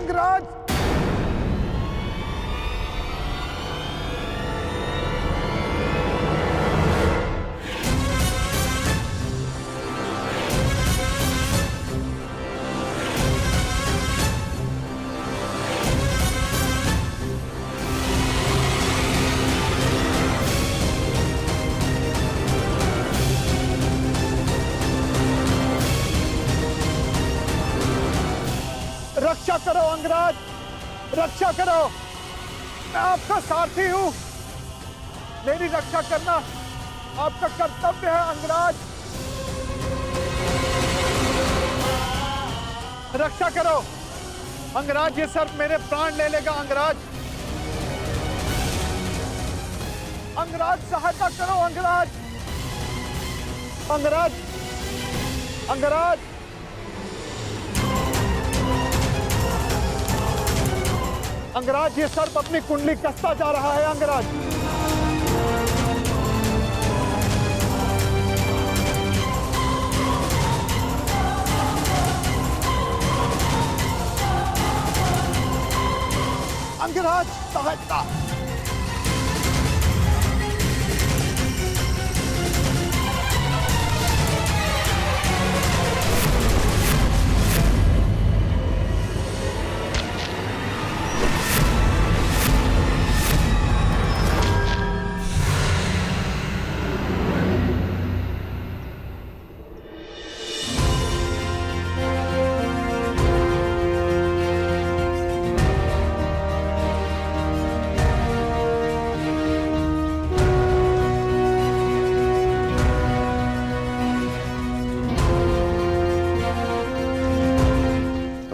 अंगराज! रक्षा करो अंगराज, रक्षा करो। मैं आपका सारथी हूं, मेरी रक्षा करना आपका कर्तव्य है अंगराज। रक्षा करो अंगराज, ये सर्प मेरे प्राण ले लेगा अंगराज। अंगराज सहायता करो अंगराज, अंगराज, अंगराज। अंगराज, ये सर्प अपनी कुंडली कसता जा रहा है अंगराज। अंगराज सहायता।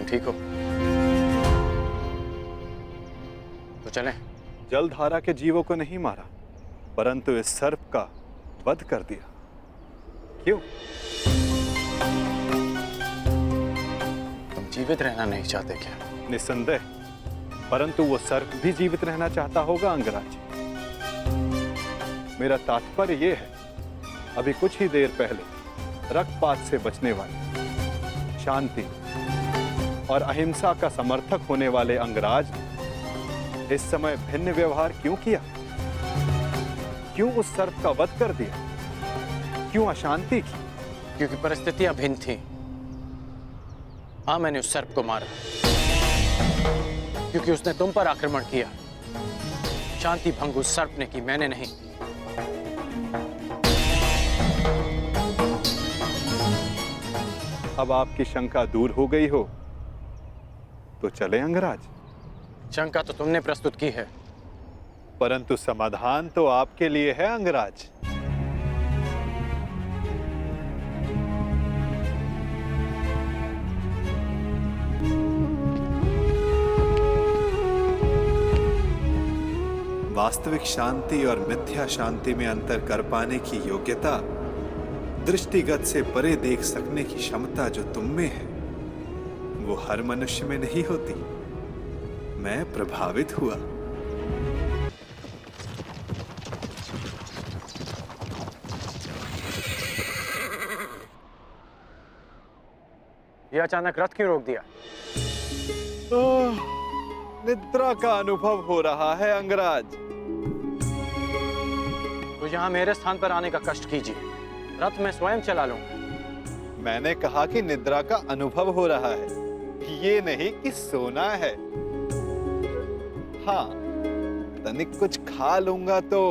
ठीक हो तो चलें। जलधारा के जीवों को नहीं मारा, परंतु इस सर्प का वध कर दिया। क्यों? तुम जीवित रहना नहीं चाहते क्या? निस्संदेह, परंतु वो सर्प भी जीवित रहना चाहता होगा अंगराज। मेरा तात्पर्य ये है, अभी कुछ ही देर पहले रक्तपात से बचने वाले, शांति और अहिंसा का समर्थक होने वाले अंगराज ने इस समय भिन्न व्यवहार क्यों किया? क्यों उस सर्प का वध कर दिया? क्यों अशांति की? क्योंकि परिस्थितियां भिन्न थीं। हाँ, मैंने उस सर्प को मारा क्योंकि उसने तुम पर आक्रमण किया। शांति भंग उस सर्प ने की, मैंने नहीं। अब आपकी शंका दूर हो गई हो तो चले अंगराज। शंका तो तुमने प्रस्तुत की है, परंतु समाधान तो आपके लिए है अंगराज। वास्तविक शांति और मिथ्या शांति में अंतर कर पाने की योग्यता, दृष्टिगत से परे देख सकने की क्षमता जो तुम में है, वो हर मनुष्य में नहीं होती। मैं प्रभावित हुआ। यह अचानक रथ क्यों रोक दिया? निद्रा का अनुभव हो रहा है अंगराज। तो यहाँ मेरे स्थान पर आने का कष्ट कीजिए, रथ मैं स्वयं चला लूंगा। मैंने कहा कि निद्रा का अनुभव हो रहा है, ये नहीं कि सोना है। हाँ, तनिक कुछ खा लूंगा तो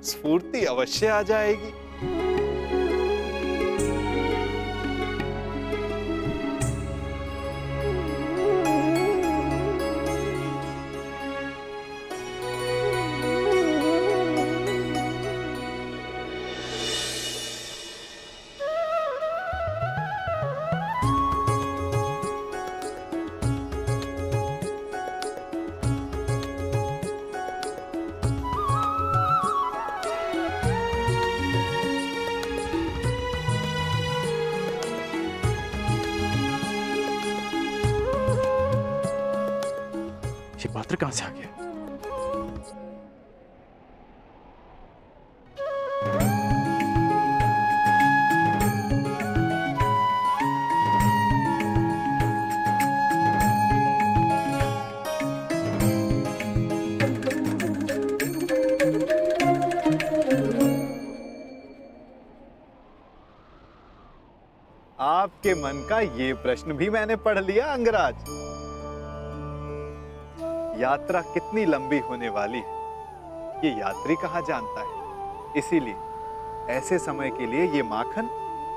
स्फूर्ति अवश्य आ जाएगी। ये पात्र कहां से आ गया? आपके मन का ये प्रश्न भी मैंने पढ़ लिया अंगराज। यात्रा कितनी लंबी होने वाली है ये यात्री कहाँ जानता है। इसीलिए ऐसे समय के लिए ये माखन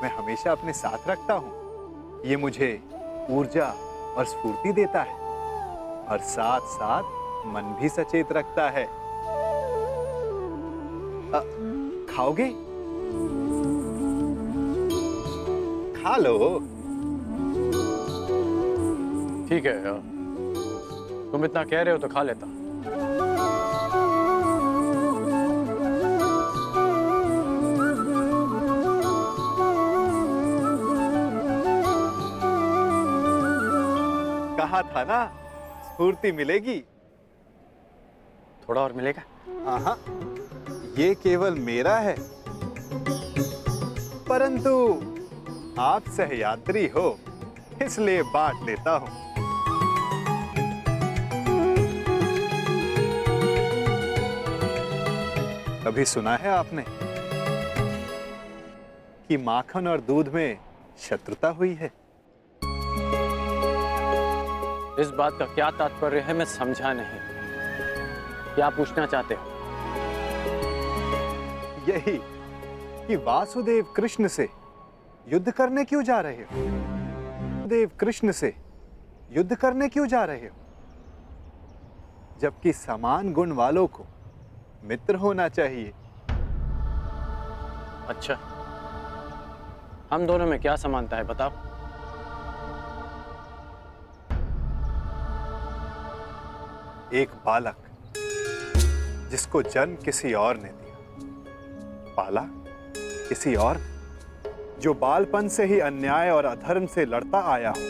मैं हमेशा अपने साथ रखता हूँ। ये मुझे ऊर्जा और स्फूर्ति देता है और साथ साथ मन भी सचेत रखता है। खाओगे? खा लो। ठीक है, तुम इतना कह रहे हो तो खा लेता। कहा था ना स्फूर्ति मिलेगी। थोड़ा और मिलेगा? हाँ, ये केवल मेरा है, परंतु आप सहयात्री हो इसलिए बांट लेता हूं। कभी सुना है आपने कि माखन और दूध में शत्रुता हुई है? इस बात का क्या तात्पर्य है मैं समझा नहीं। क्या पूछना चाहते हो? यही कि वासुदेव कृष्ण से युद्ध करने क्यों जा रहे हो? वासुदेव कृष्ण से युद्ध करने क्यों जा रहे हो? जबकि समान गुण वालों को मित्र होना चाहिए। अच्छा, हम दोनों में क्या समानता है बताओ? एक बालक जिसको जन्म किसी और ने दिया, पाला किसी और ने, जो बालपन से ही अन्याय और अधर्म से लड़ता आया हो,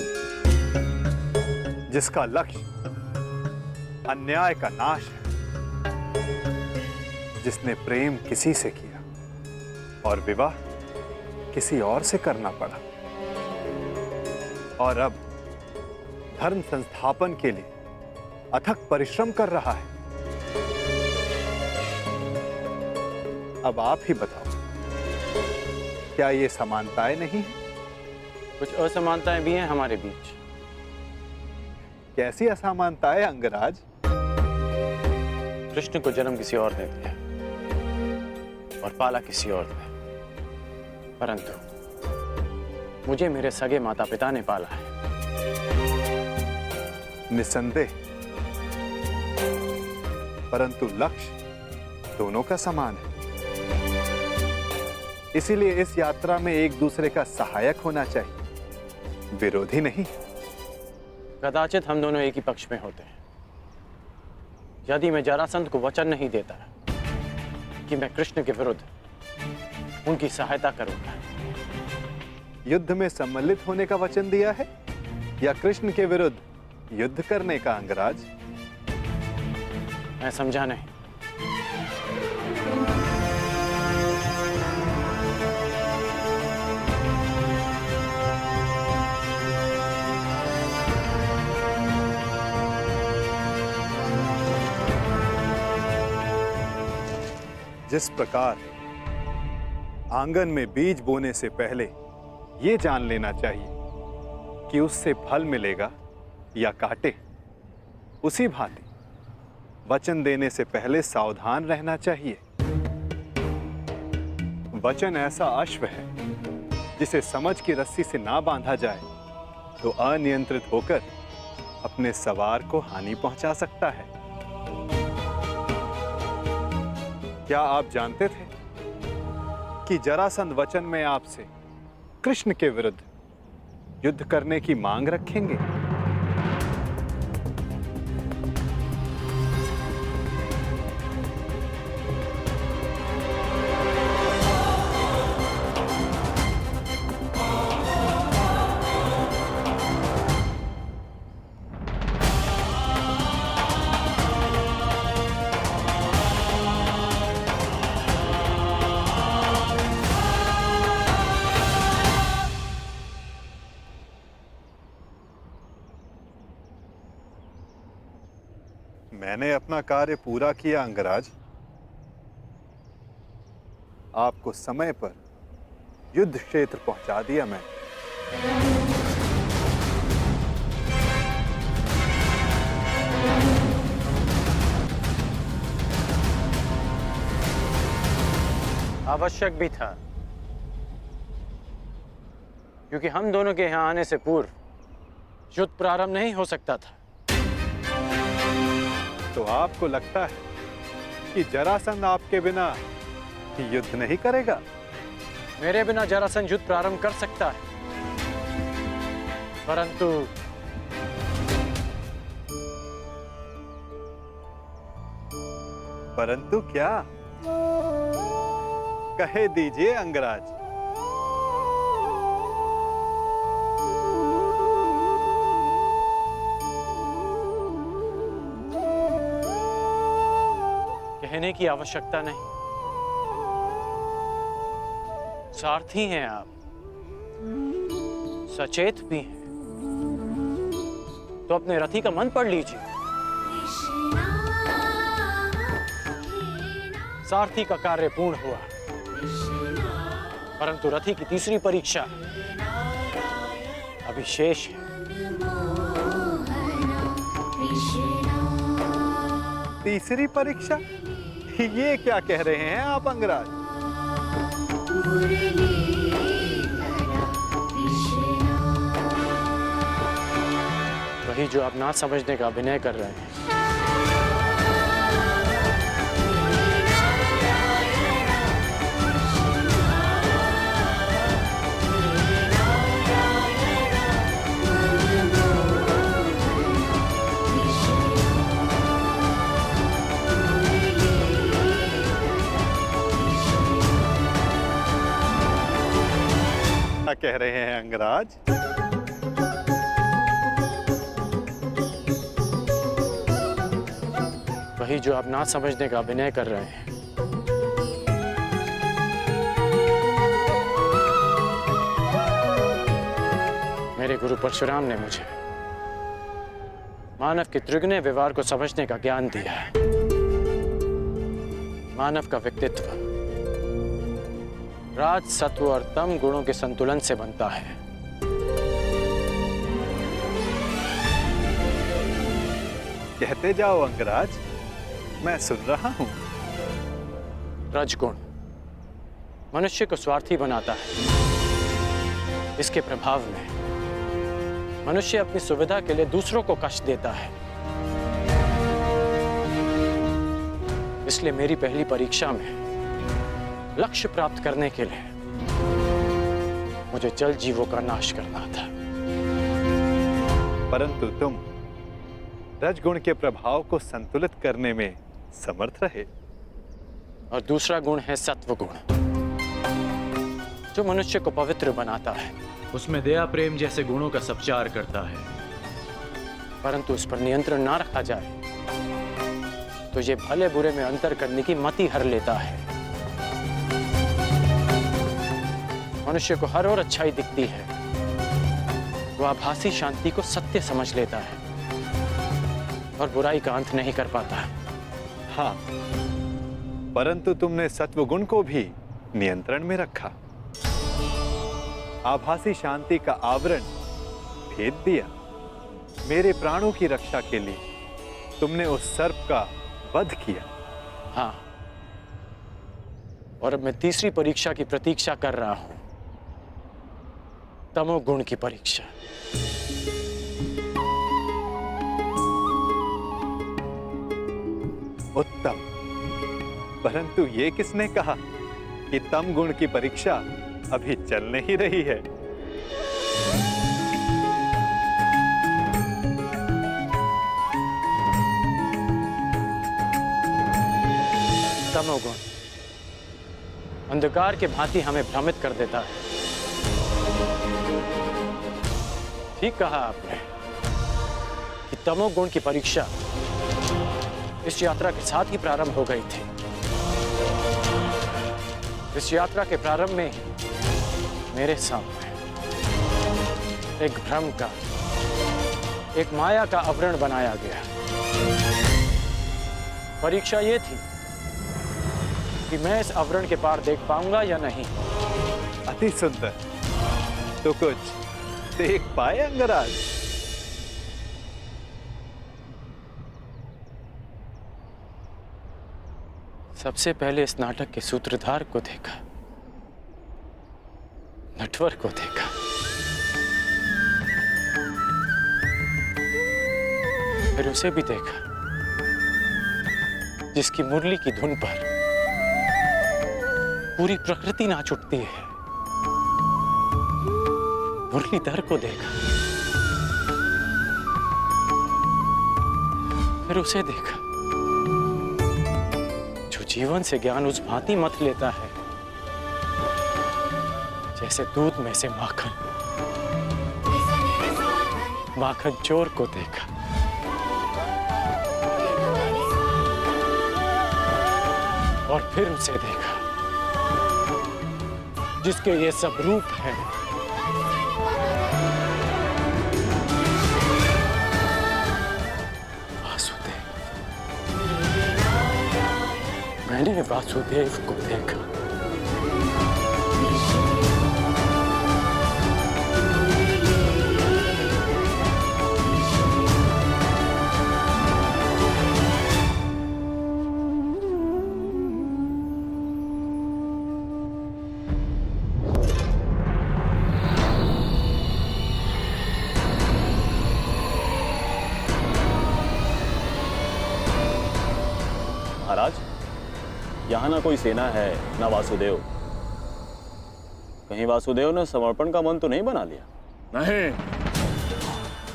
जिसका लक्ष्य अन्याय का नाश है, जिसने प्रेम किसी से किया और विवाह किसी और से करना पड़ा, और अब धर्म संस्थापन के लिए अथक परिश्रम कर रहा है। अब आप ही बताओ, क्या ये समानताएं नहीं है? कुछ असमानताएं भी हैं हमारे बीच। कैसी असमानताएं अंगराज? कृष्ण को जन्म किसी और ने दिया और पाला किसी और ने, परंतु मुझे मेरे सगे माता पिता ने पाला है। निस्संदेह, परंतु लक्ष्य दोनों का समान है। इसीलिए इस यात्रा में एक दूसरे का सहायक होना चाहिए, विरोधी नहीं। कदाचित हम दोनों एक ही पक्ष में होते हैं। यदि मैं जरासंध को वचन नहीं देता कि मैं कृष्ण के विरुद्ध उनकी सहायता करूंगा। युद्ध में सम्मिलित होने का वचन दिया है या कृष्ण के विरुद्ध युद्ध करने का अंगराज? मैं समझा नहीं। जिस प्रकार आंगन में बीज बोने से पहले यह जान लेना चाहिए कि उससे फल मिलेगा या कांटे, उसी भांति वचन देने से पहले सावधान रहना चाहिए। वचन ऐसा अश्व है जिसे समझ की रस्सी से ना बांधा जाए तो अनियंत्रित होकर अपने सवार को हानि पहुंचा सकता है। क्या आप जानते थे कि जरासंध वचन में आपसे कृष्ण के विरुद्ध युद्ध करने की मांग रखेंगे? मैंने अपना कार्य पूरा किया अंगराज। आपको समय पर युद्ध क्षेत्र पहुंचा दिया मैंने। आवश्यक भी था, क्योंकि हम दोनों के यहां आने से पूर्व युद्ध प्रारंभ नहीं हो सकता था। तो आपको लगता है कि जरासंध आपके बिना युद्ध नहीं करेगा? मेरे बिना जरासंध युद्ध प्रारंभ कर सकता है, परंतु क्या? कहे दीजिए अंगराज। कहने की आवश्यकता नहीं, सारथी हैं आप, सचेत भी हैं, तो अपने रथी का मन पढ़ लीजिए। सारथी का कार्य पूर्ण हुआ, परंतु रथी की तीसरी परीक्षा अभी शेष है। तीसरी परीक्षा? ये क्या कह रहे हैं आप अंगराज? वही जो आप ना समझने का अभिनय कर रहे हैं। क्या कह रहे हैं अंगराज? वही जो आप ना समझने का अभिनय कर रहे हैं। मेरे गुरु परशुराम ने मुझे मानव के त्रिगुण व्यवहार को समझने का ज्ञान दिया है। मानव का व्यक्तित्व राज, सत्व और तम गुणों के संतुलन से बनता है। कहते जाओ अंगराज, मैं सुन रहा हूं। रजगुण मनुष्य को स्वार्थी बनाता है। इसके प्रभाव में मनुष्य अपनी सुविधा के लिए दूसरों को कष्ट देता है। इसलिए मेरी पहली परीक्षा में लक्ष्य प्राप्त करने के लिए मुझे जल जीवों का नाश करना था। परंतु तुम रजगुण के प्रभाव को संतुलित करने में समर्थ रहे। और दूसरा गुण है सत्व गुण, जो मनुष्य को पवित्र बनाता है। उसमें दया, प्रेम जैसे गुणों का संचार करता है। परंतु उस पर नियंत्रण ना रखा जाए तो ये भले बुरे में अंतर करने की मति हर लेता है। मनुष्य को हर ओर अच्छाई दिखती है, वो आभासी शांति को सत्य समझ लेता है और बुराई का अंत नहीं कर पाता। हाँ, परंतु तुमने सत्वगुण को भी नियंत्रण में रखा। आभासी शांति का आवरण भेद दिया। मेरे प्राणों की रक्षा के लिए तुमने उस सर्प का वध किया। हाँ, और अब मैं तीसरी परीक्षा की प्रतीक्षा कर रहा हूं, तमोगुण की परीक्षा। उत्तम, परंतु ये किसने कहा कि तम गुण की परीक्षा अभी चल नहीं रही है? तमोगुण अंधकार के भांति हमें भ्रमित कर देता है। ठीक कहा आपने कि तमोगुण की परीक्षा इस यात्रा के साथ ही प्रारंभ हो गई थी। इस यात्रा के प्रारंभ में ही मेरे सामने एक भ्रम का, एक माया का आवरण बनाया गया। परीक्षा ये थी कि मैं इस आवरण के पार देख पाऊंगा या नहीं। अति सुंदर। तो कुछ देख पाए अंगराज? सबसे पहले इस नाटक के सूत्रधार को देखा, नटवर को देखा, फिर उसे भी देखा जिसकी मुरली की धुन पर पूरी प्रकृति नाच उठती है। मुरलीधर को देखा, फिर उसे देखा जो जीवन से ज्ञान उस भांति मत लेता है जैसे दूध में से माखन। माखन चोर को देखा, और फिर उसे देखा जिसके ये सब रूप हैं। वासुदेव। मैंने वासुदेव को देखा। महाराज, यहाँ ना कोई सेना है ना वासुदेव। कहीं वासुदेव ने समर्पण का मन तो नहीं बना लिया? नहीं,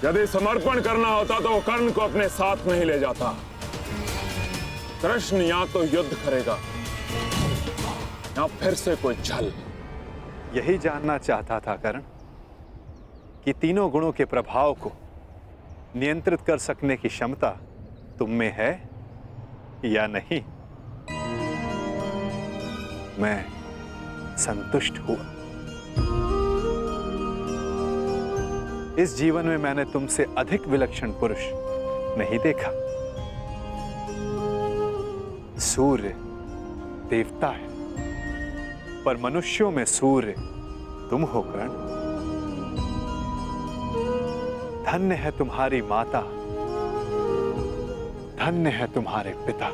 यदि समर्पण करना होता तो वो कर्ण को अपने साथ नहीं ले जाता। कृष्ण या तो युद्ध करेगा या फिर से कोई छल। यही जानना चाहता था कर्ण कि तीनों गुणों के प्रभाव को नियंत्रित कर सकने की क्षमता तुम में है या नहीं। मैं संतुष्ट हुआ। इस जीवन में मैंने तुमसे अधिक विलक्षण पुरुष नहीं देखा। सूर्य देवता है, पर मनुष्यों में सूर्य तुम हो कर्ण। धन्य है तुम्हारी माता, धन्य है तुम्हारे पिता।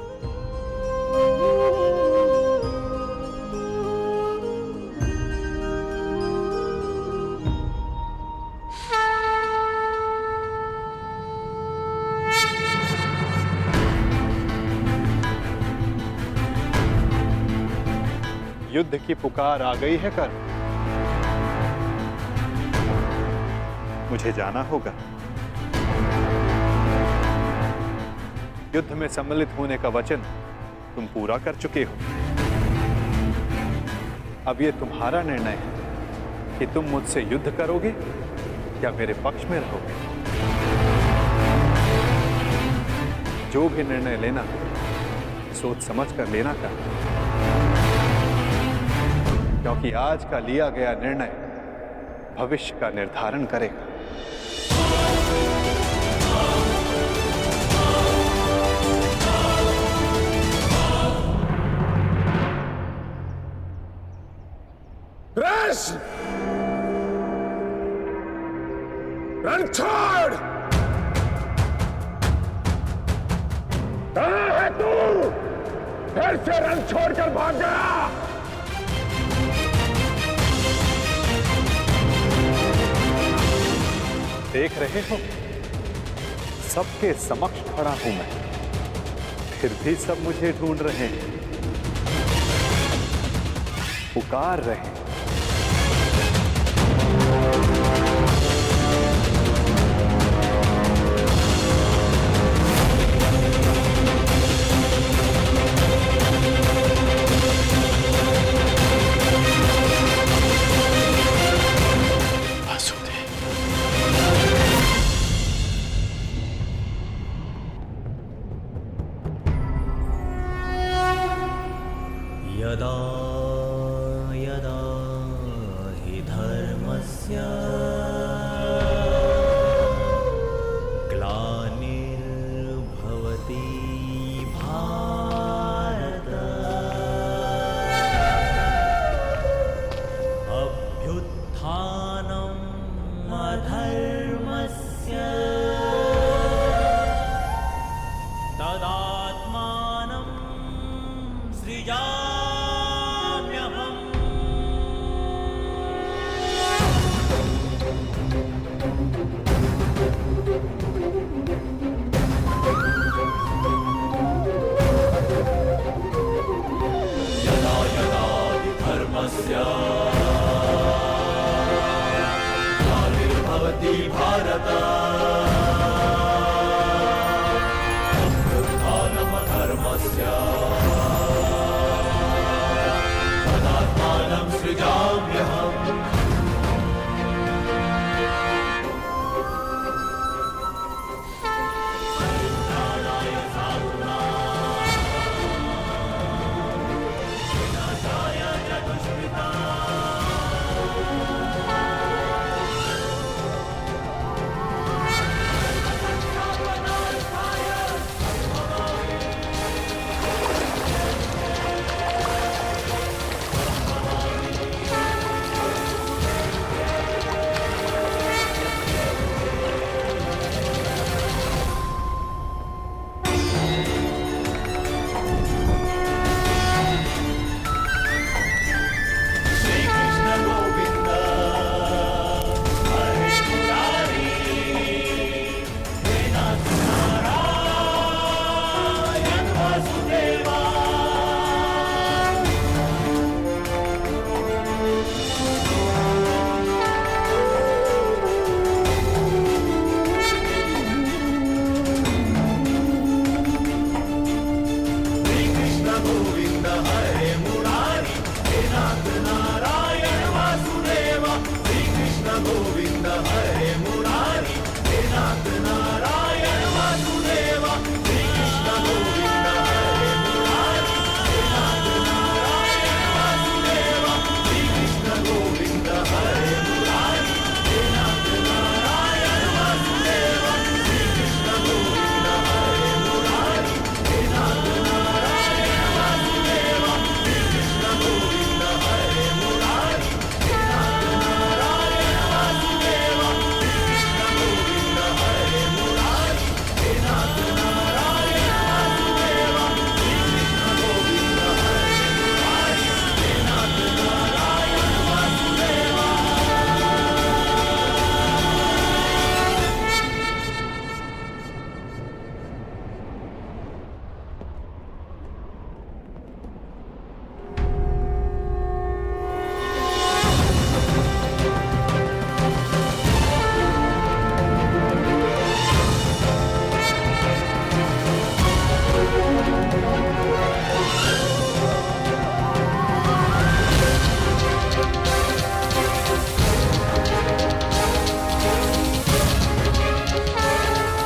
युद्ध की पुकार आ गई है कर्ण। मुझे जाना होगा। युद्ध में सम्मिलित होने का वचन तुम पूरा कर चुके हो। अब यह तुम्हारा निर्णय है कि तुम मुझसे युद्ध करोगे या मेरे पक्ष में रहोगे। जो भी निर्णय लेना सोच समझ कर लेना का, क्योंकि आज का लिया गया निर्णय भविष्य का निर्धारण करेगा। कृष्ण, रण छोड़। कहाँ है तू? फिर से रण छोड़कर भाग गया। देख रहे हो, सबके समक्ष खड़ा हूं मैं, फिर भी सब मुझे ढूंढ रहे हैं, पुकार रहे हैं। यदा यदा हि धर्मस्य ग्लानिर्भवति भारत अभ्युत्थानम् अधर्मस्य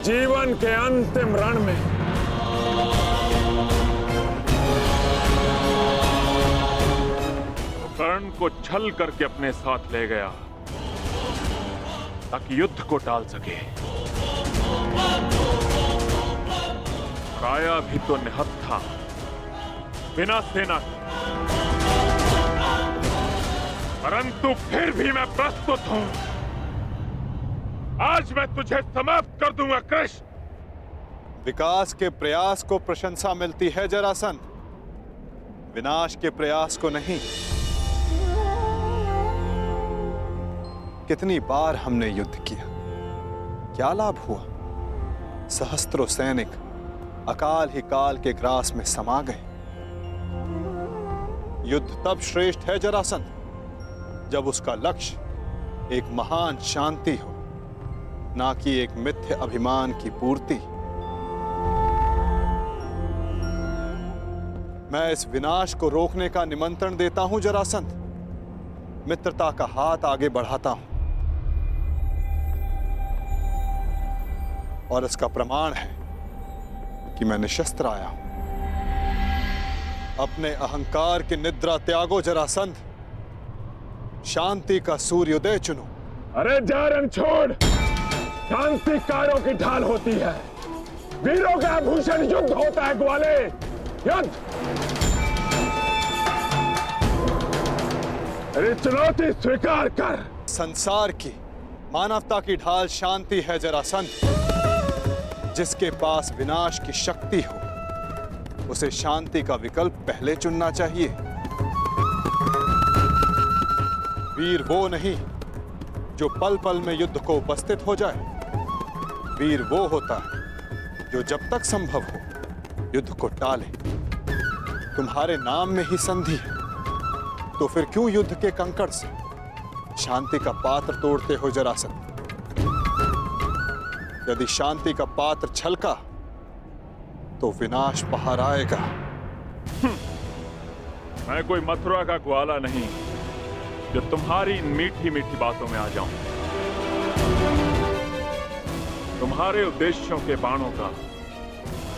जीवन के अंतिम रण में कर्ण को छल करके अपने साथ ले गया ताकि युद्ध को टाल सके। काया भी तो निहत था बिना सेना के, परंतु फिर भी मैं प्रस्तुत हूं। आज मैं तुझे समाप्त कर दूंगा कृष्ण। विकास के प्रयास को प्रशंसा मिलती है जरासंध, विनाश के प्रयास को नहीं। कितनी बार हमने युद्ध किया, क्या लाभ हुआ? सहस्त्रों सैनिक अकाल ही काल के ग्रास में समा गए। युद्ध तब श्रेष्ठ है जरासंध जब उसका लक्ष्य एक महान शांति हो, ना कि एक मिथ्य अभिमान की पूर्ति। मैं इस विनाश को रोकने का निमंत्रण देता हूं जरासंध, मित्रता का हाथ आगे बढ़ाता हूं, और इसका प्रमाण है कि मैं निशस्त्र आया हूं। अपने अहंकार की निद्रा त्यागो जरासंध, शांति का सूर्योदय चुनो। अरे जा रण छोड़, शांति कारों की ढाल होती है, वीरों का आभूषण युद्ध होता है ग्वाले, युद्ध। अरे चुनौती स्वीकार कर। संसार की मानवता की ढाल शांति है जरासंध। जिसके पास विनाश की शक्ति हो उसे शांति का विकल्प पहले चुनना चाहिए। वीर वो नहीं जो पल पल में युद्ध को उपस्थित हो जाए, वीर वो होता है जो जब तक संभव हो युद्ध को टाले। तुम्हारे नाम में ही संधि है, तो फिर क्यों युद्ध के कंकड़ से शांति का पात्र तोड़ते हो जरासंध? यदि शांति का पात्र छलका तो विनाश पहाड़ आएगा। मैं कोई मथुरा का ग्वाला नहीं जो तुम्हारी इन मीठी मीठी बातों में आ जाऊं। तुम्हारे उद्देश्यों के बाणों का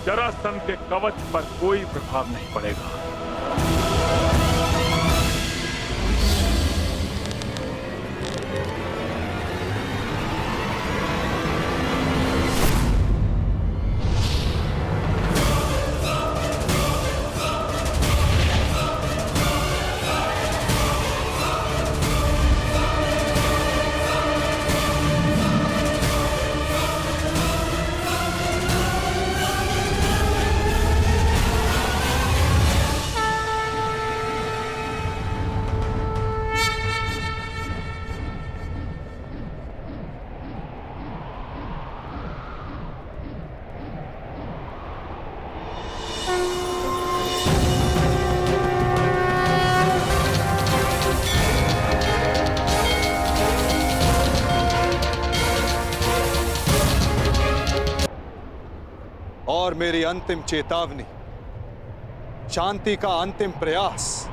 जरासंध के कवच पर कोई प्रभाव नहीं पड़ेगा। और मेरी अंतिम चेतावनी, शांति का अंतिम प्रयास।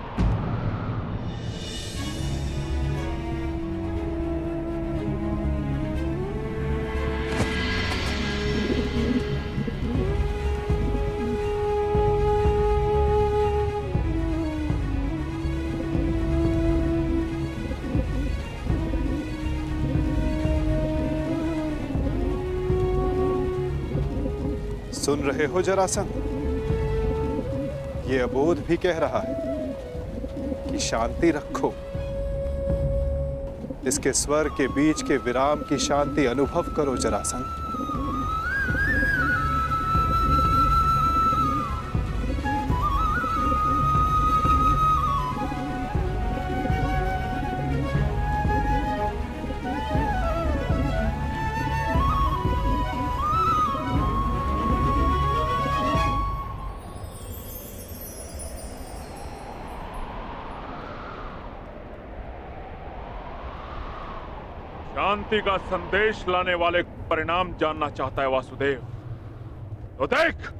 सुन रहे हो जरासंध? ये अबोध भी कह रहा है कि शांति रखो। इसके स्वर के बीच के विराम की शांति अनुभव करो जरासंध। शांति का संदेश लाने वाले परिणाम जानना चाहता है वासुदेव, तो देख।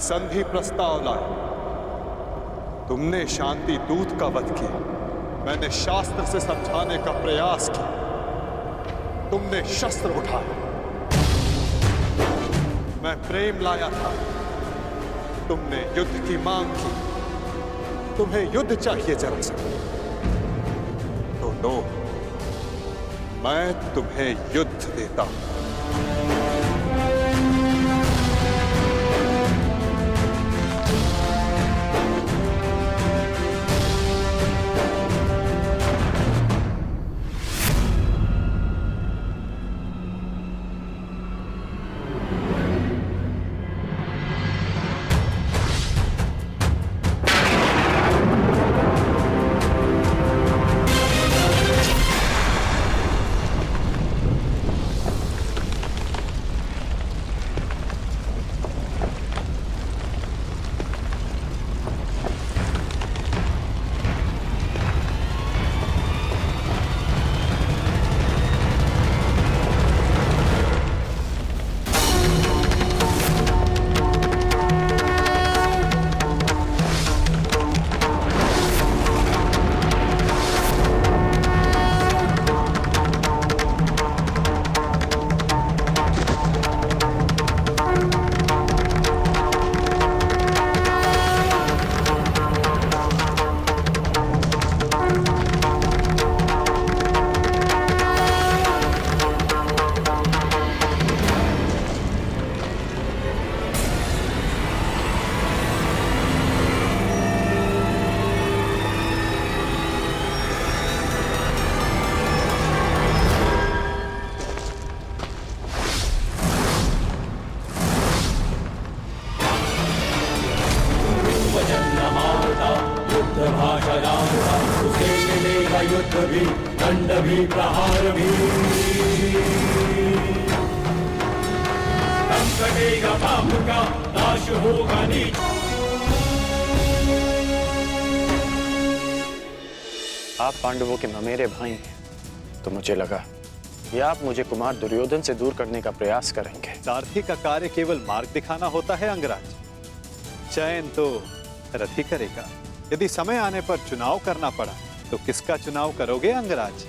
संधि प्रस्ताव लाया। तुमने शांति दूत का वध किया, मैंने शास्त्र से समझाने का प्रयास किया, तुमने शस्त्र उठाए। मैं प्रेम लाया था, तुमने युद्ध की मांग की। तुम्हें युद्ध चाहिए जरासंध, तो लो, मैं तुम्हें युद्ध देता हूं। आप पांडवों के ममेरे भाई हैं, तो मुझे लगा कि आप मुझे कुमार दुर्योधन से दूर करने का प्रयास करेंगे। सारथी का कार्य केवल मार्ग दिखाना होता है अंगराज, चयन तो रथ ही करेगा। यदि समय आने पर चुनाव करना पड़ा तो किसका चुनाव करोगे अंगराज?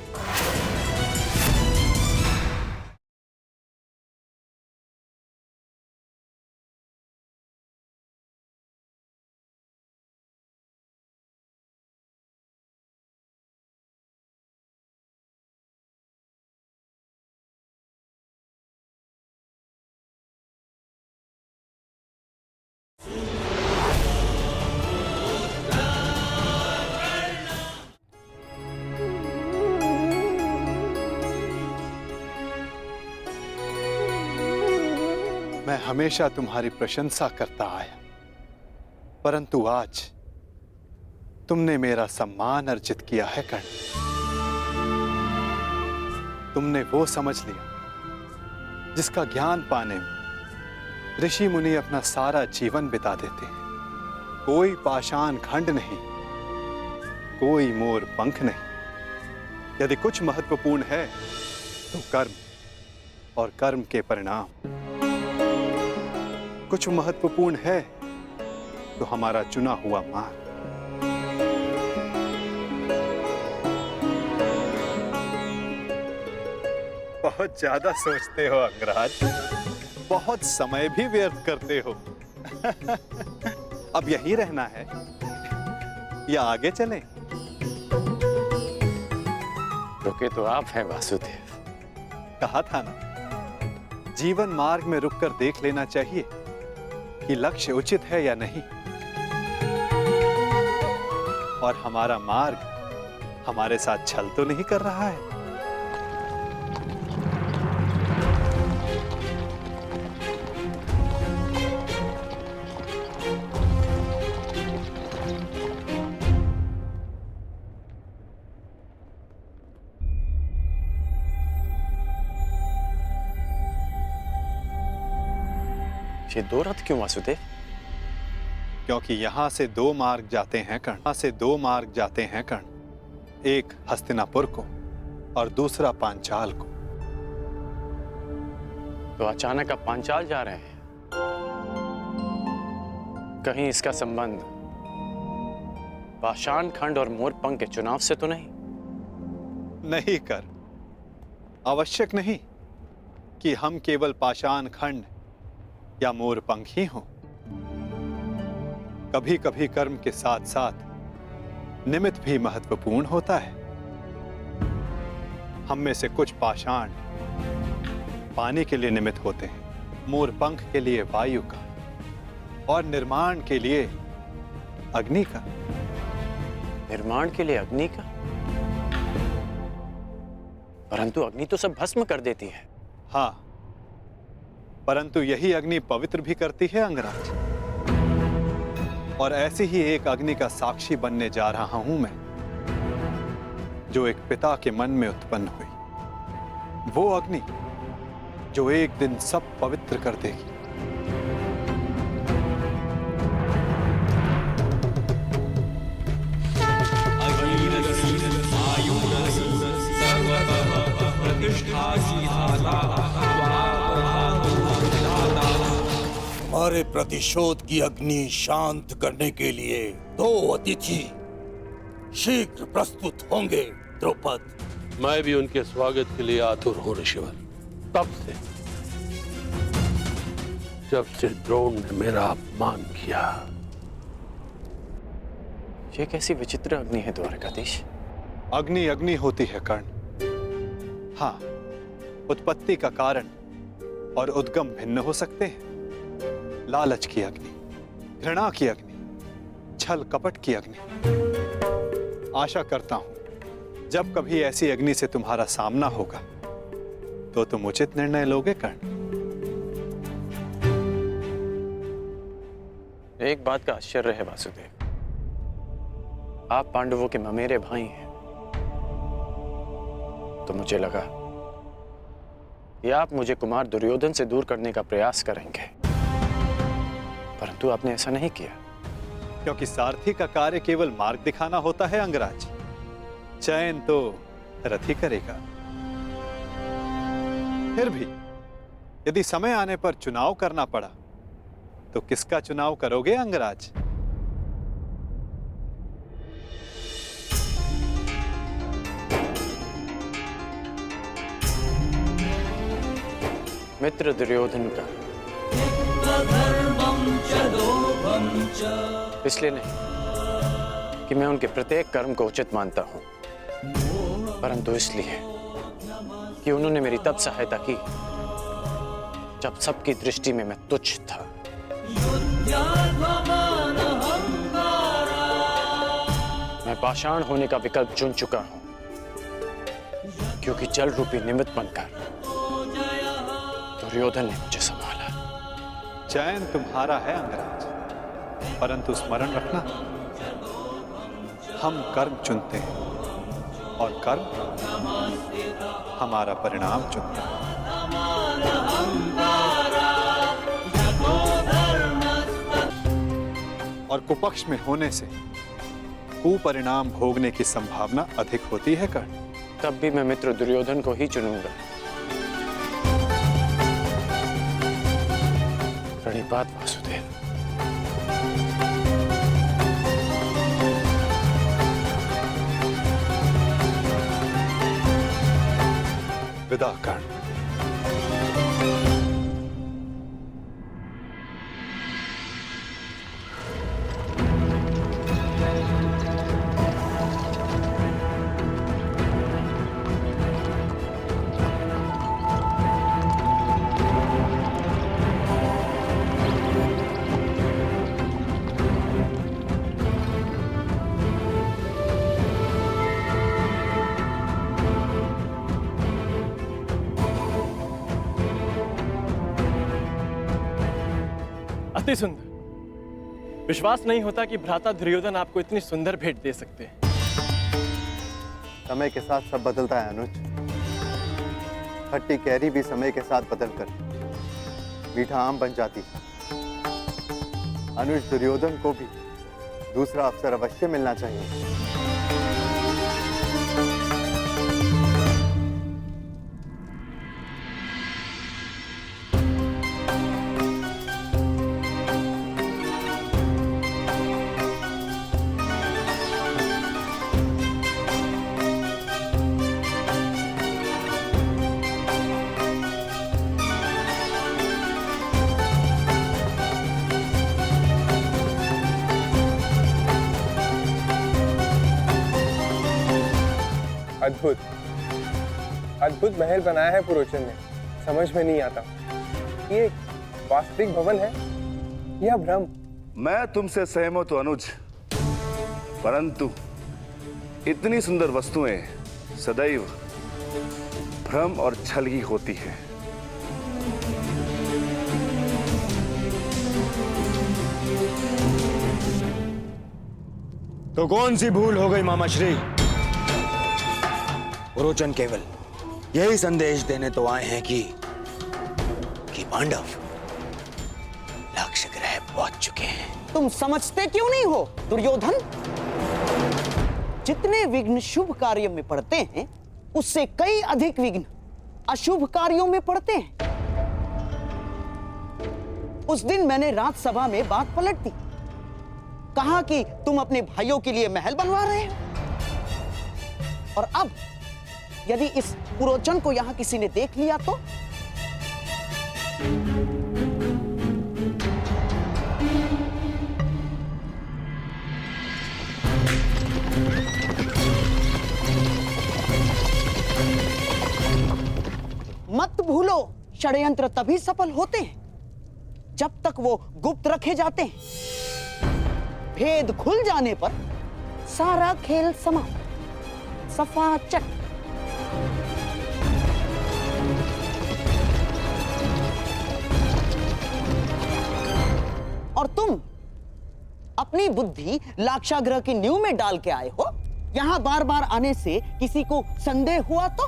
मैं हमेशा तुम्हारी प्रशंसा करता आया, परंतु आज तुमने मेरा सम्मान अर्जित किया है कर्ण। तुमने वो समझ लिया जिसका ज्ञान पाने में ऋषि मुनि अपना सारा जीवन बिता देते हैं। कोई पाषाण खंड नहीं, कोई मोर पंख नहीं। यदि कुछ महत्वपूर्ण है तो कर्म और कर्म के परिणाम। कुछ महत्वपूर्ण है तो हमारा चुना हुआ मार्ग। बहुत ज्यादा सोचते हो अंगराज, बहुत समय भी व्यर्थ करते हो। अब यहीं रहना है या आगे चलें? रुके तो आप हैं वासुदेव। कहा था ना, जीवन मार्ग में रुककर देख लेना चाहिए कि लक्ष्य उचित है या नहीं, और हमारा मार्ग हमारे साथ छल तो नहीं कर रहा है। ये दो रथ क्यों वासुदेव? क्योंकि यहां से दो मार्ग जाते हैं कर्ण, यहां से दो मार्ग जाते हैं कर्ण। एक हस्तिनापुर को और दूसरा पांचाल को। तो अचानक आप पांचाल जा रहे हैं? कहीं इसका संबंध पाषाण खंड और मोरपंख के चुनाव से तो नहीं? नहीं कर, आवश्यक नहीं कि हम केवल पाषाण खंड या मोरपंख ही हों। कभी कभी कर्म के साथ साथ निमित्त भी महत्वपूर्ण होता है। हम में से कुछ पाषाण पानी के लिए निमित्त होते हैं, मोरपंख के लिए वायु का, और निर्माण के लिए अग्नि का। निर्माण के लिए अग्नि का? परंतु अग्नि तो सब भस्म कर देती है। हाँ, परंतु यही अग्नि पवित्र भी करती है अंगराज। और ऐसी ही एक अग्नि का साक्षी बनने जा रहा हूं मैं, जो एक पिता के मन में उत्पन्न हुई। वो अग्नि जो एक दिन सब पवित्र कर देगी। हमारे प्रतिशोध की अग्नि शांत करने के लिए 2 अतिथि शीघ्र प्रस्तुत होंगे द्रौपद। मैं भी उनके स्वागत के लिए आतुर हूं ऋषिवर। तब से जब से द्रोण ने मेरा अपमान किया। ये कैसी विचित्र अग्नि है द्वारकाधीश? अग्नि अग्नि होती है कर्ण। हाँ, उत्पत्ति का कारण और उद्गम भिन्न हो सकते हैं। लालच की अग्नि, घृणा की अग्नि, छल कपट की अग्नि। आशा करता हूं जब कभी ऐसी अग्नि से तुम्हारा सामना होगा तो तुम उचित निर्णय लोगे कर्ण। एक बात का आश्चर्य है वासुदेव, आप पांडवों के ममेरे भाई हैं, तो मुझे लगा कि आप मुझे कुमार दुर्योधन से दूर करने का प्रयास करेंगे, परंतु आपने ऐसा नहीं किया। क्योंकि सारथी का कार्य केवल मार्ग दिखाना होता है अंगराज, चयन तो रथ ही करेगा। फिर भी यदि समय आने पर चुनाव करना पड़ा तो किसका चुनाव करोगे अंगराज? मित्र दुर्योधन का। इसलिए नहीं कि मैं उनके प्रत्येक कर्म को उचित मानता हूं, परंतु इसलिए कि उन्होंने मेरी तब सहायता की जब सबकी दृष्टि में मैं तुच्छ था। मैं पाषाण होने का विकल्प चुन चुका हूं, क्योंकि जल रूपी निमित्त बनकर दुर्योधन ने मुझे संभाला। चयन तुम्हारा है अंगराज, परंतु स्मरण रखना, हम कर्म चुनते हैं और कर्म हमारा परिणाम चुनता है। और कुपक्ष में होने से कुपरिणाम भोगने की संभावना अधिक होती है कर्ण। तब भी मैं मित्र दुर्योधन को ही चुनूंगा। प्रणिपात वासुदेव। विदा कर्ण। अति सुंदर। विश्वास नहीं होता कि भ्राता दुर्योधन आपको इतनी सुंदर भेंट दे सकते हैं। समय के साथ सब बदलता है अनुज। खट्टी कैरी भी समय के साथ बदलकर मीठा आम बन जाती है। अनुज, दुर्योधन को भी दूसरा अवसर अवश्य मिलना चाहिए। अद्भुत अद्भुत महल बनाया है पुरोचन ने। समझ में नहीं आता ये वास्तविक भवन है या भ्रम। मैं तुमसे सहमत हूं अनुज, परंतु इतनी सुंदर वस्तुएं सदैव भ्रम और छल ही होती है। तो कौन सी भूल हो गई मामा श्री? पुरोचन केवल यही संदेश देने तो आए हैं कि पांडव लक्ष्य ग्रह पहुंच चुके हैं। तुम समझते क्यों नहीं हो दुर्योधन? जितने विघ्न शुभ कार्य में पड़ते हैं उससे कई अधिक विघ्न अशुभ कार्यों में पड़ते हैं। उस दिन मैंने राजसभा में बात पलट दी, कहा कि तुम अपने भाइयों के लिए महल बनवा रहे हो, और अब यदि इस पुरोचन को यहां किसी ने देख लिया तो? मत भूलो, षड्यंत्र तभी सफल होते हैं जब तक वो गुप्त रखे जाते हैं। भेद खुल जाने पर सारा खेल समाप्त, सफा चट। और तुम अपनी बुद्धि लाक्षागृह की नींव में डाल के आए हो। यहां बार बार आने से किसी को संदेह हुआ तो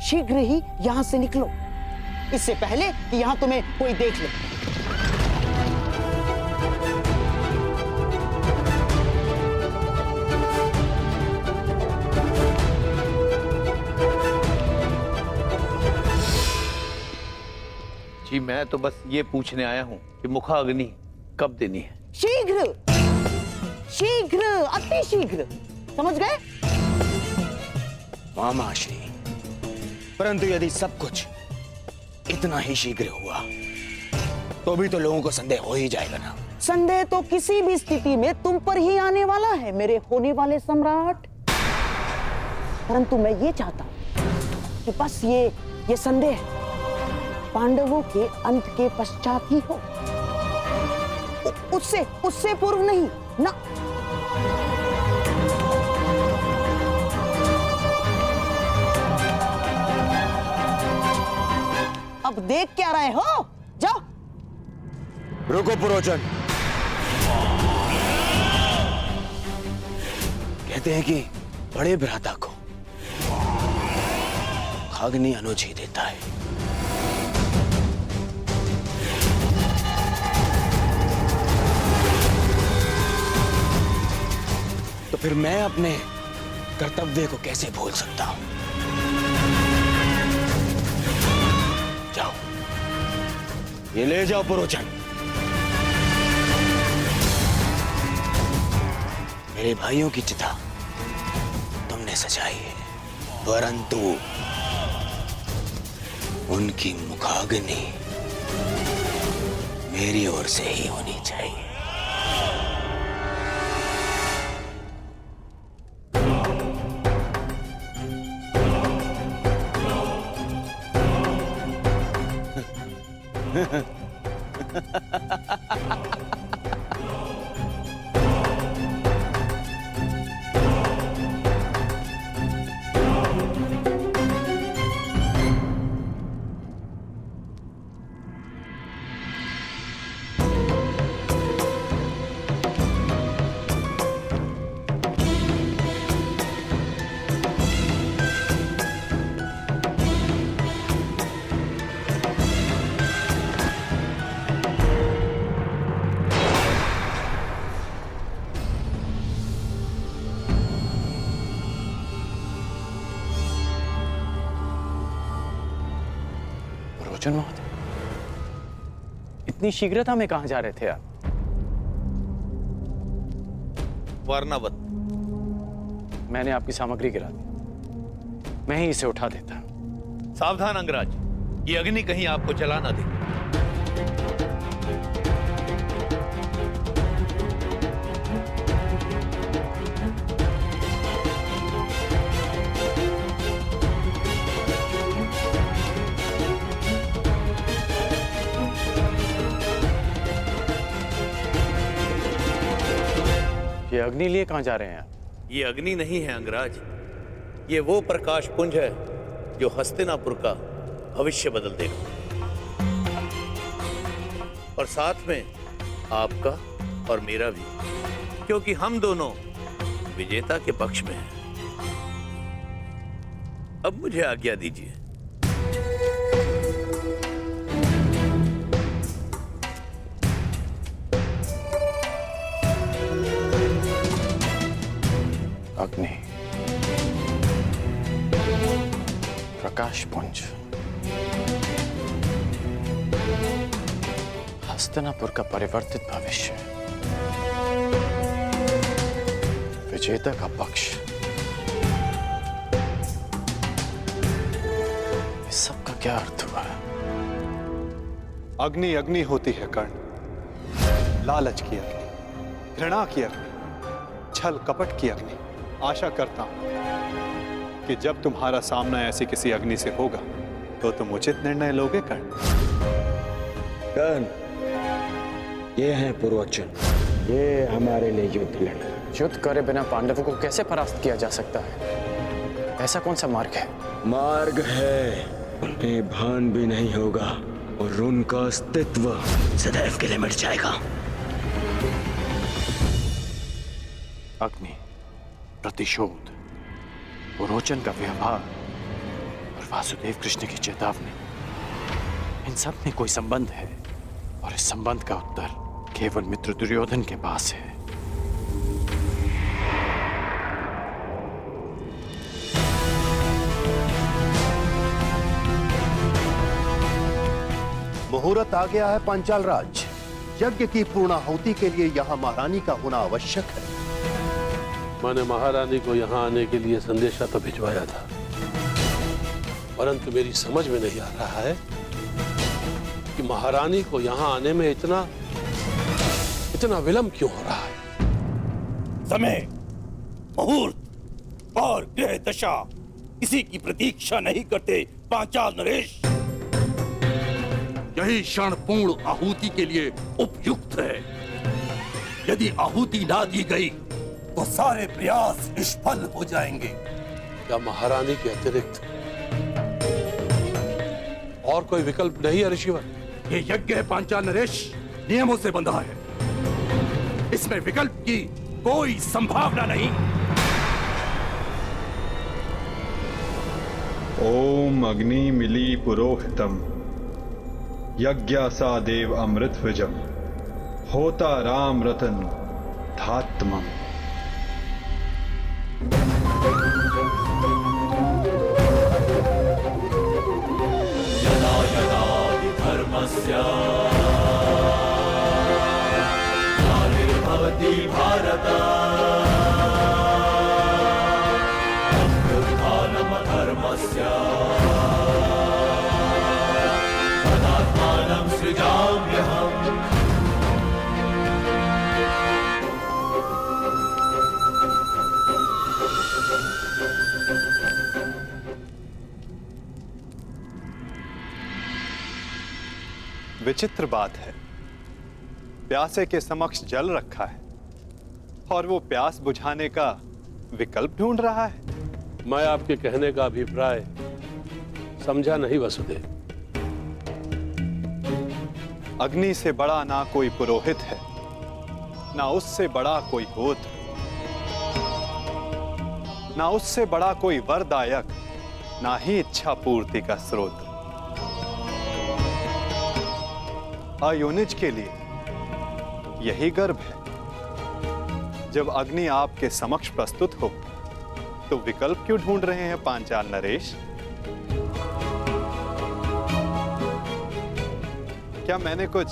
शीघ्र ही यहां से निकलो, इससे पहले कि यहां तुम्हें कोई देख ले। जी मैं तो बस ये पूछने आया हूं कि मुखाग्नि कब देनी है? शीघ्र, शीघ्र, अति शीघ्र, समझ गए? मामा श्री, परंतु यदि सब कुछ इतना ही शीघ्र हुआ तो भी तो लोगों को संदेह हो ही जाएगा ना। संदेह तो किसी भी स्थिति में तुम पर ही आने वाला है मेरे होने वाले सम्राट। परंतु मैं ये चाहता हूं कि बस ये संदेह पांडवों के अंत के पश्चात ही हो, उससे पूर्व नहीं ना। अब देख क्या रहे हो? जाओ। रुको पुरोचन, कहते हैं कि बड़े भ्राता को अग्नि अनुज ही देता है। तो फिर मैं अपने कर्तव्य को कैसे भूल सकता हूं? जाओ, ये ले जाओ पुरोचन। मेरे भाइयों की चिता तुमने सजाई है, परंतु उनकी मुखाग्नि मेरी ओर से ही होनी चाहिए। पुरोचन महोदय, इतनी शीघ्रता में कहां जा रहे थे आप? वर्णावत। मैंने आपकी सामग्री गिरा दी, मैं ही इसे उठा देता। सावधान अंगराज, ये अग्नि कहीं आपको जला ना दे। अग्नि लिए कहाँ जा रहे हैं आप? ये अग्नि नहीं है अंगराज, ये वो प्रकाश पुंज है जो हस्तिनापुर का भविष्य बदल देगा, और साथ में आपका और मेरा भी, क्योंकि हम दोनों विजेता के पक्ष में हैं। अब मुझे आज्ञा दीजिए। अग्नि, प्रकाश पुंज, हस्तिनापुर का परिवर्तित भविष्य, विजेता का पक्ष, इस सब का क्या अर्थ हुआ? अग्नि अग्नि होती है कर्ण, लालच की अग्नि, घृणा की अग्नि, छल कपट की अग्नि। आशा करता हूं कि जब तुम्हारा सामना ऐसी किसी अग्नि से होगा तो तुम उचित निर्णय लोगे कर्ण। कर्ण, ये है पुरोचन, ये हमारे लिए युद्ध लड़े। युद्ध करे बिना पांडवों को कैसे परास्त किया जा सकता है? ऐसा कौन सा मार्ग है? मार्ग है, उन्हें भान भी नहीं होगा और उनका अस्तित्व सदैव के लिए मिट जाएगा। अग्नि, प्रतिशोध, पुरोचन का व्यवहार और वासुदेव कृष्ण की चेतावनी, इन सब में कोई संबंध है, और इस संबंध का उत्तर केवल मित्र दुर्योधन के पास है। मुहूर्त आ गया है पांचाल राज। यज्ञ की पूर्णाहुति के लिए यहाँ महारानी का होना आवश्यक है। मैंने महारानी को यहाँ आने के लिए संदेशा तो भिजवाया था, परंतु मेरी समझ में नहीं आ रहा है कि महारानी को यहाँ आने में इतना विलंब क्यों हो रहा है। समय, मुहूर्त और ग्रह दशा किसी की प्रतीक्षा नहीं करते पांचाल नरेश। यही क्षण पूर्ण आहुति के लिए उपयुक्त है। यदि आहुति ना दी गई तो सारे प्रयास निष्फल हो जाएंगे। क्या महारानी के अतिरिक्त और कोई विकल्प नहीं है ऋषिवर? ये यज्ञ है पांचाल नरेश, नियमों से बंधा है, इसमें विकल्प की कोई संभावना नहीं। ओम अग्नि मिली पुरोहितम, यज्ञासा देव अमृत विजम, होता राम रतन धात्मम। यदा यदा हि धर्मस्य ग्लानिर्भवति भारत, अभ्युत्थानम् अधर्मस्य तदात्मानं सृजाम्यहम्। विचित्र बात है, प्यासे के समक्ष जल रखा है और वो प्यास बुझाने का विकल्प ढूंढ रहा है। मैं आपके कहने का अभिप्राय समझा नहीं वसुदेव। अग्नि से बड़ा ना कोई पुरोहित है, ना उससे बड़ा कोई गोत्र, ना उससे बड़ा कोई वरदायक, ना ही इच्छा पूर्ति का स्रोत। अयोनिज के लिए यही गर्व है। जब अग्नि आपके समक्ष प्रस्तुत हो तो विकल्प क्यों ढूंढ रहे हैं पांचाल नरेश? क्या मैंने कुछ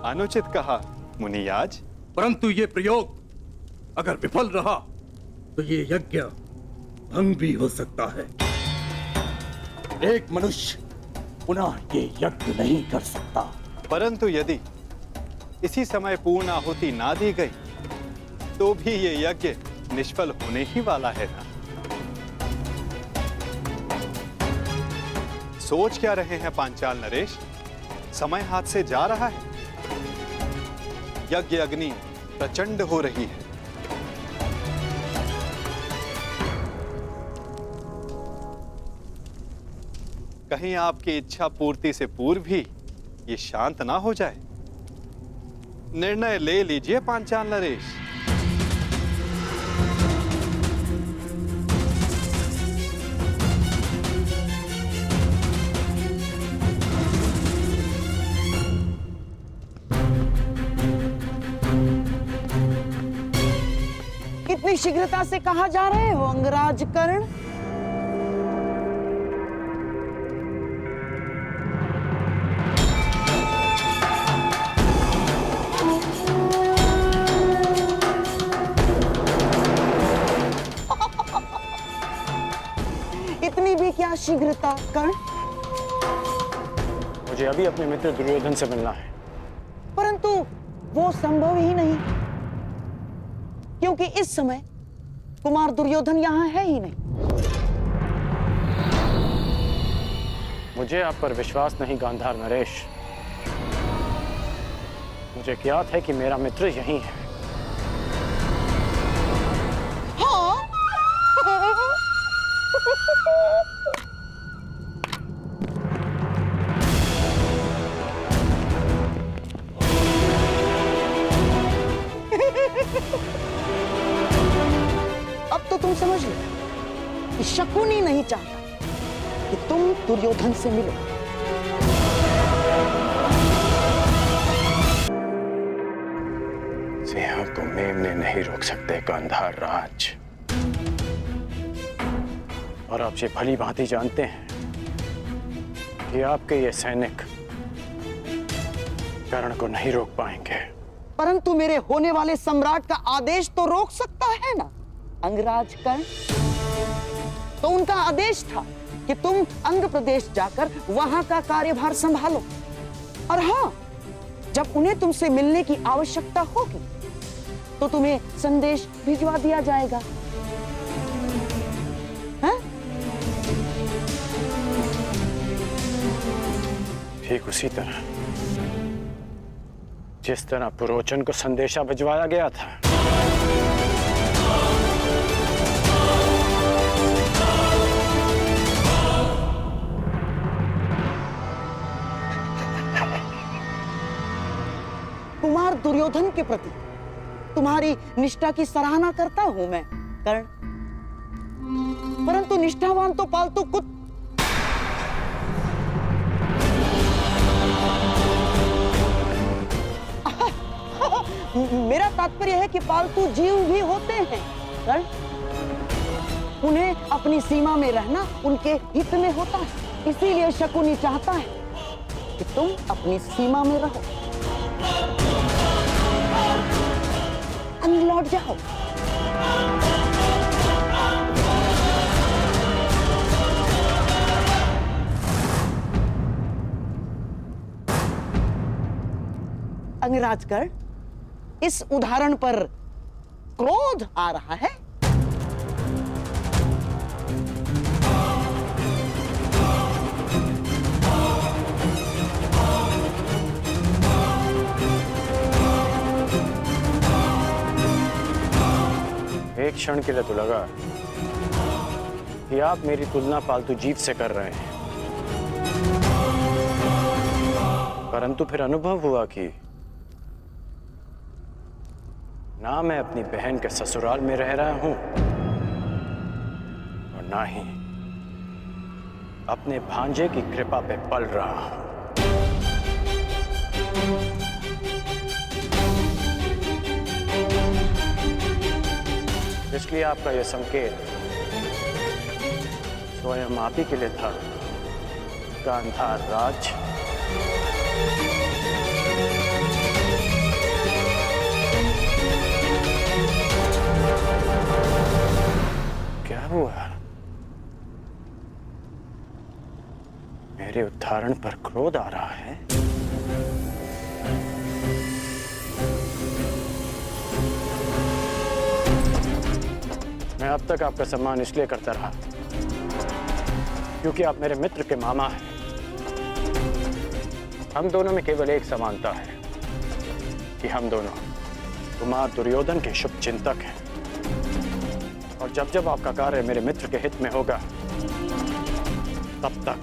अनुचित कहा मुनियाज? परंतु ये प्रयोग अगर विफल रहा तो ये यज्ञ भंग भी हो सकता है। एक मनुष्य पुनः ये यज्ञ नहीं कर सकता। परंतु यदि इसी समय पूर्ण आहुति ना दी गई तो भी ये यज्ञ निष्फल होने ही वाला है ना। सोच क्या रहे हैं पांचाल नरेश? समय हाथ से जा रहा है। यज्ञ अग्नि प्रचंड हो रही है, कहीं आपकी इच्छा पूर्ति से पूर्व ही ये शांत ना हो जाए। निर्णय ले लीजिए पांचाल नरेश। कितनी शीघ्रता से कहा जा रहे हो अंगराज कर्ण? इतनी भी क्या शीघ्रता कर्ण? मुझे अभी अपने मित्र दुर्योधन से मिलना है। परंतु वो संभव ही नहीं, क्योंकि इस समय कुमार दुर्योधन यहां है ही नहीं। मुझे आप पर विश्वास नहीं गांधार नरेश। मुझे ज्ञात है कि मेरा मित्र यहीं है। हाँ? अब तो तुम समझ लो कि शकुनी नहीं चाहता कि तुम दुर्योधन से मिलो। सिंह को मेमने नहीं रोक सकते गांधार राज। और आप ये भली भांति जानते हैं कि आपके ये सैनिक कर्ण को नहीं रोक पाएंगे। परंतु मेरे होने वाले सम्राट का आदेश तो रोक सकता है ना अंगराज कर्ण। तो उनका आदेश था कि तुम अंग प्रदेश जाकर वहां का कार्यभार संभालो। और हाँ, जब उन्हें तुमसे मिलने की आवश्यकता होगी तो तुम्हें संदेश भिजवा दिया जाएगा। हैं? ठीक उसी तरह जिस तरह पुरोचन को संदेशा भिजवाया गया था। कुमार दुर्योधन के प्रति तुम्हारी निष्ठा की सराहना करता हूं मैं कर्ण, परंतु निष्ठावान तो पालतू कुत्ते। मेरा तात्पर्य है कि पालतू जीव भी होते हैं कर्ण। उन्हें अपनी सीमा में रहना उनके हित में होता है। इसीलिए शकुनी चाहता है कि तुम अपनी सीमा में रहो। लौट जाओ। अंगराज कर्ण, इस उदाहरण पर क्रोध आ रहा है। एक क्षण के लिए तो लगा कि आप मेरी तुलना पालतू जीव से कर रहे हैं, परंतु फिर अनुभव हुआ कि ना मैं अपनी बहन के ससुराल में रह रहा हूं और ना ही अपने भांजे की कृपा पे पल रहा हूं। इसलिए आपका यह संकेत स्वयं आप ही के लिए था गांधार राज। क्या हुआ? मेरे उदाहरण पर क्रोध आ रहा है? मैं अब तक आपका सम्मान इसलिए करता रहा क्योंकि आप मेरे मित्र के मामा हैं। हम दोनों में केवल एक समानता है कि हम दोनों कुमार दुर्योधन के शुभ चिंतक हैं। और जब जब आपका कार्य मेरे मित्र के हित में होगा, तब तक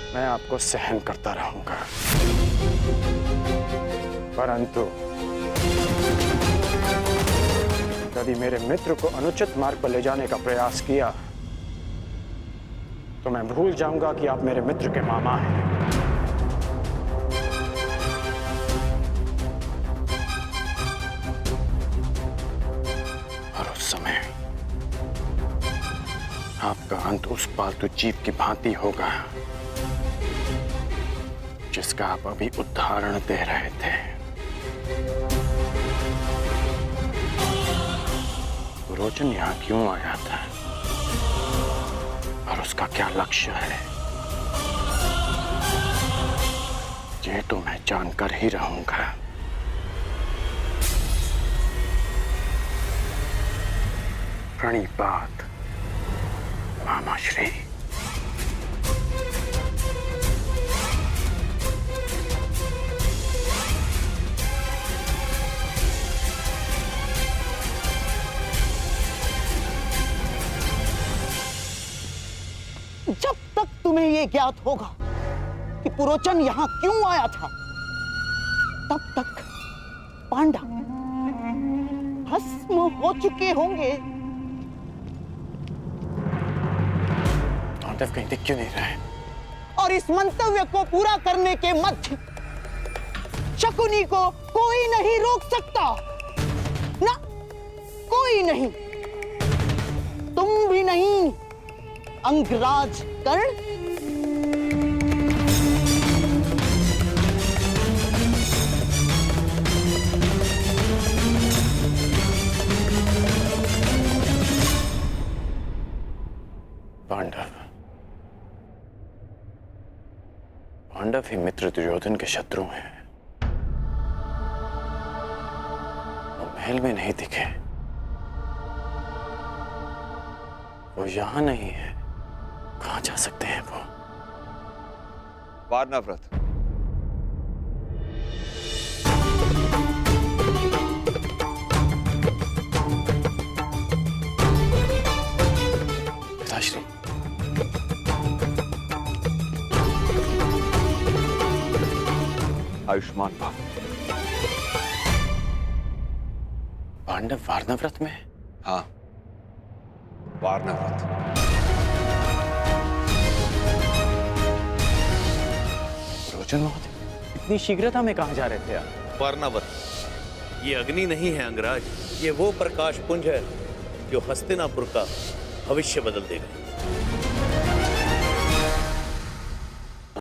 मैं आपको सहन करता रहूंगा, परंतु यदि मेरे मित्र को अनुचित मार्ग पर ले जाने का प्रयास किया तो मैं भूल जाऊंगा कि आप मेरे मित्र के मामा हैं। और उस समय आपका अंत उस पालतू जीव की भांति होगा जिसका आप अभी उदाहरण दे रहे थे। रोचन यहां क्यों आया था और उसका क्या लक्ष्य है, ये तो मैं जानकर ही रहूंगा। प्रणिपात मामाश्री। जब तक तुम्हें यह ज्ञात होगा कि पुरोचन यहां क्यों आया था, तब तक पांडव भस्म हो चुके होंगे। पांडव कहीं दिख क्यों नहीं रहे? और इस मंतव्य को पूरा करने के मध्य शकुनी को कोई नहीं रोक सकता, ना कोई नहीं, तुम भी नहीं अंगराज कर्ण। पांडव ही मित्र दुर्योधन के शत्रु हैं। वो महल में नहीं दिखे, वो यहां नहीं है, कहां जा सकते हैं वो? वारनाव्रत। पिताश्री, आयुष्मान भव। पांडव वारनाव्रत में? हाँ, वारनाव्रत। रोचन महोदय, इतनी शीघ्रता में कहां जा रहे थे आप? वारनावत, ये अग्नि नहीं है अंगराज, ये वो प्रकाश पुंज है जो हस्तिनापुर का भविष्य बदल देगा।